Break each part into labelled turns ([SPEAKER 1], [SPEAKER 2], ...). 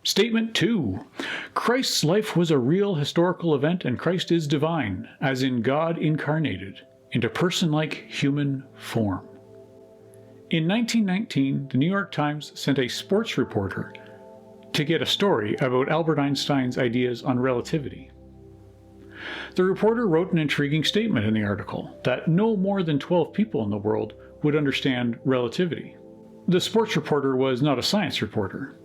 [SPEAKER 1] Statement 2. Christ's life was a real historical event and Christ is divine, as in God incarnated, into person-like human form. In 1919, the New York Times sent a sports reporter to get a story about Albert Einstein's ideas on relativity. The reporter wrote an intriguing statement in the article that no more than 12 people in the world would understand relativity. The sports reporter was not a science reporter,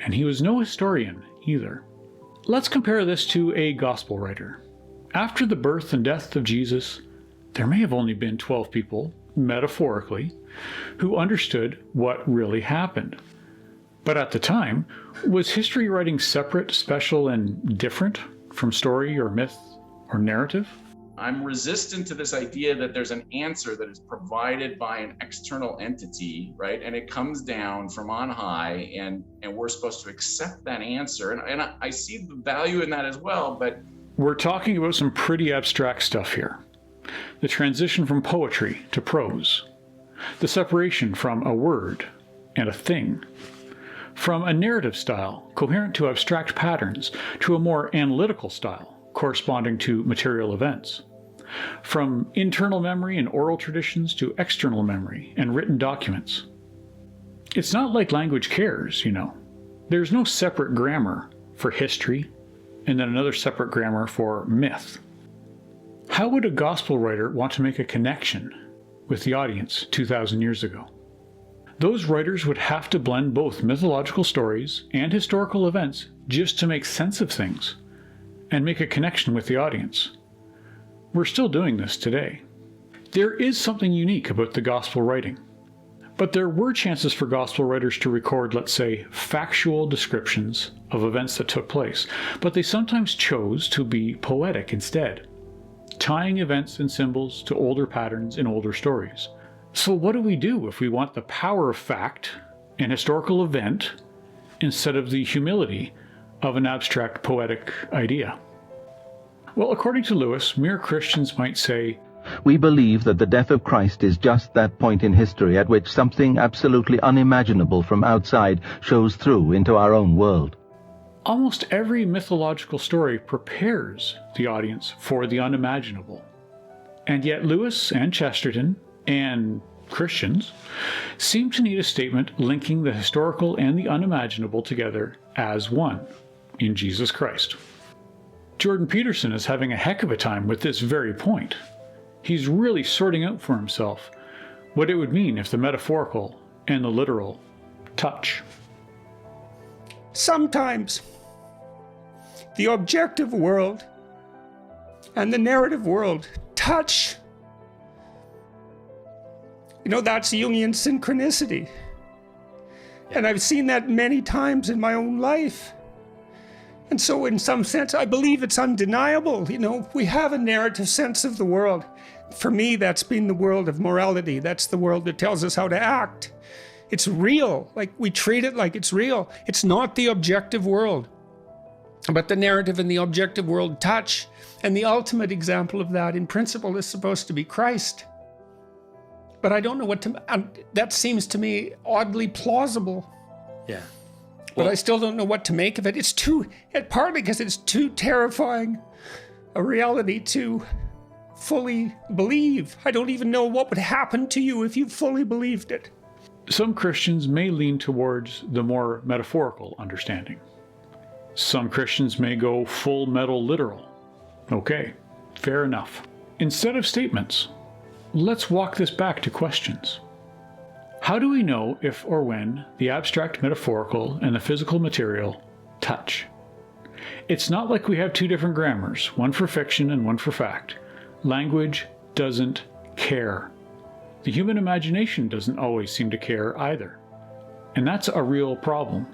[SPEAKER 1] and he was no historian either. Let's compare this to a gospel writer. After the birth and death of Jesus, there may have only been 12 people, metaphorically, who understood what really happened. But at the time, was history writing separate, special, and different from story or myth or narrative?
[SPEAKER 2] I'm resistant to this idea that there's an answer that is provided by an external entity, right? And it comes down from on high, and we're supposed to accept that answer. And I see the value in that as well, but...
[SPEAKER 1] We're talking about some pretty abstract stuff here. The transition from poetry to prose. The separation from a word and a thing. From a narrative style, coherent to abstract patterns, to a more analytical style, corresponding to material events. From internal memory and oral traditions to external memory and written documents. It's not like language cares, you know. There's no separate grammar for history and then another separate grammar for myth. How would a gospel writer want to make a connection with the audience 2,000 years ago? Those writers would have to blend both mythological stories and historical events just to make sense of things and make a connection with the audience. We're still doing this today. There is something unique about the gospel writing. But there were chances for gospel writers to record, let's say, factual descriptions of events that took place, but they sometimes chose to be poetic instead, tying events and symbols to older patterns in older stories. So what do we do if we want the power of fact, an historical event, instead of the humility of an abstract poetic idea? Well, according to Lewis, mere Christians might say,
[SPEAKER 3] "We believe that the death of Christ is just that point in history at which something absolutely unimaginable from outside shows through into our own world."
[SPEAKER 1] Almost every mythological story prepares the audience for the unimaginable. And yet Lewis and Chesterton, and Christians, seem to need a statement linking the historical and the unimaginable together as one, in Jesus Christ. Jordan Peterson is having a heck of a time with this very point. He's really sorting out for himself what it would mean if the metaphorical and the literal touch.
[SPEAKER 4] Sometimes the objective world and the narrative world touch. You know, that's Jungian synchronicity. And I've seen that many times in my own life. And so in some sense, I believe it's undeniable. You know, we have a narrative sense of the world. For me, that's been the world of morality. That's the world that tells us how to act. It's real. Like, we treat it like it's real. It's not the objective world. But the narrative and the objective world touch. And the ultimate example of that, in principle, is supposed to be Christ. But I don't know what to... that seems to me oddly plausible.
[SPEAKER 5] Yeah.
[SPEAKER 4] But I still don't know what to make of it. It's too... partly because it's too terrifying a reality to fully believe. I don't even know what would happen to you if you fully believed it.
[SPEAKER 1] Some Christians may lean towards the more metaphorical understanding. Some Christians may go full metal literal. Okay, fair enough. Instead of statements, let's walk this back to questions. How do we know if or when the abstract metaphorical and the physical material touch? It's not like we have two different grammars, one for fiction and one for fact. Language doesn't care. The human imagination doesn't always seem to care either. And that's a real problem.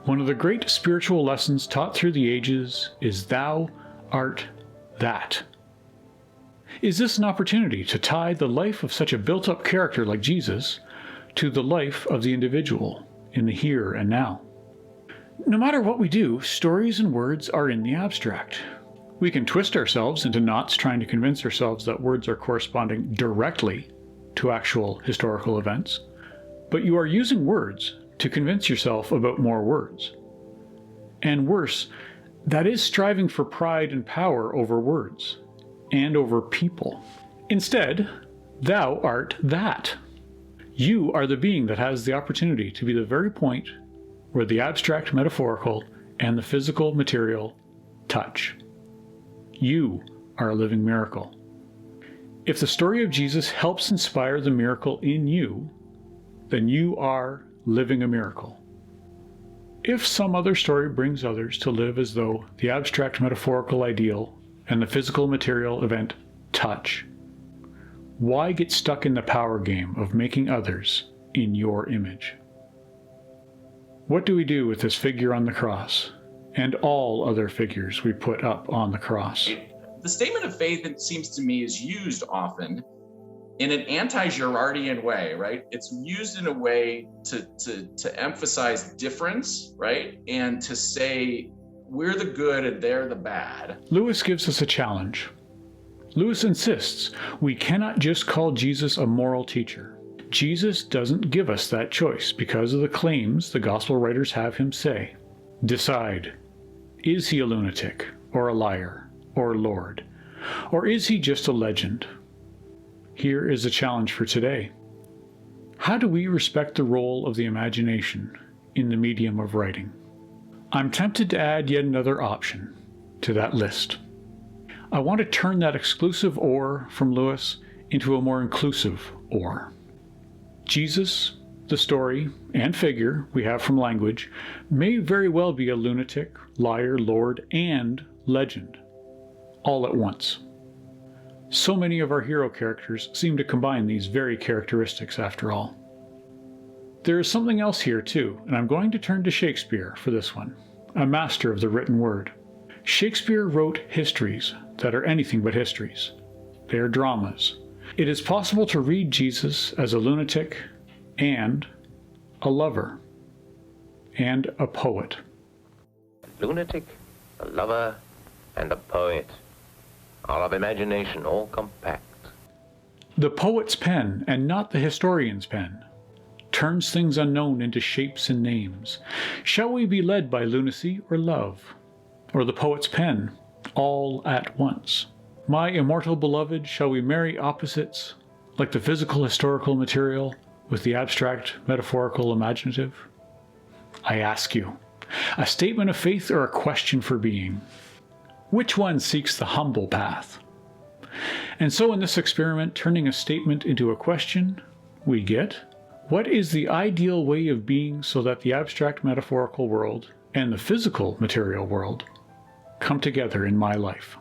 [SPEAKER 1] One of the great spiritual lessons taught through the ages is thou art that. Is this an opportunity to tie the life of such a built-up character like Jesus to the life of the individual in the here and now? No matter what we do, stories and words are in the abstract. We can twist ourselves into knots trying to convince ourselves that words are corresponding directly to actual historical events, but you are using words to convince yourself about more words. And worse, that is striving for pride and power over words and over people. Instead, thou art that. You are the being that has the opportunity to be the very point where the abstract metaphorical and the physical material touch. You are a living miracle. If the story of Jesus helps inspire the miracle in you, then you are living a miracle. If some other story brings others to live as though the abstract metaphorical ideal and the physical material event touch, why get stuck in the power game of making others in your image? What do we do with this figure on the cross and all other figures we put up on the cross?
[SPEAKER 2] The statement of faith, it seems to me, is used often in an anti-Girardian way, right? It's used in a way to emphasize difference, right? And to say, we're the good and they're the bad.
[SPEAKER 1] Lewis gives us a challenge. Lewis insists we cannot just call Jesus a moral teacher. Jesus doesn't give us that choice because of the claims the gospel writers have him say. Decide, is he a lunatic, or a liar, or Lord? Or is he just a legend? Here is a challenge for today. How do we respect the role of the imagination in the medium of writing? I'm tempted to add yet another option to that list. I want to turn that exclusive or from Lewis into a more inclusive or. Jesus, the story and figure we have from language, may very well be a lunatic, liar, Lord, and legend, all at once. So many of our hero characters seem to combine these very characteristics after all. There is something else here too, and I'm going to turn to Shakespeare for this one, a master of the written word. Shakespeare wrote histories that are anything but histories. They are dramas. It is possible to read Jesus as a lunatic and a lover and a poet.
[SPEAKER 5] A lunatic, a lover, and a poet, all of imagination, all compact.
[SPEAKER 1] The poet's pen, and not the historian's pen, turns things unknown into shapes and names. Shall we be led by lunacy or love? Or the poet's pen, all at once? My immortal beloved, shall we marry opposites, like the physical historical material with the abstract metaphorical imaginative? I ask you, a statement of faith or a question for being? Which one seeks the humble path? And so in this experiment, turning a statement into a question, we get, what is the ideal way of being so that the abstract metaphorical world and the physical material world come together in my life?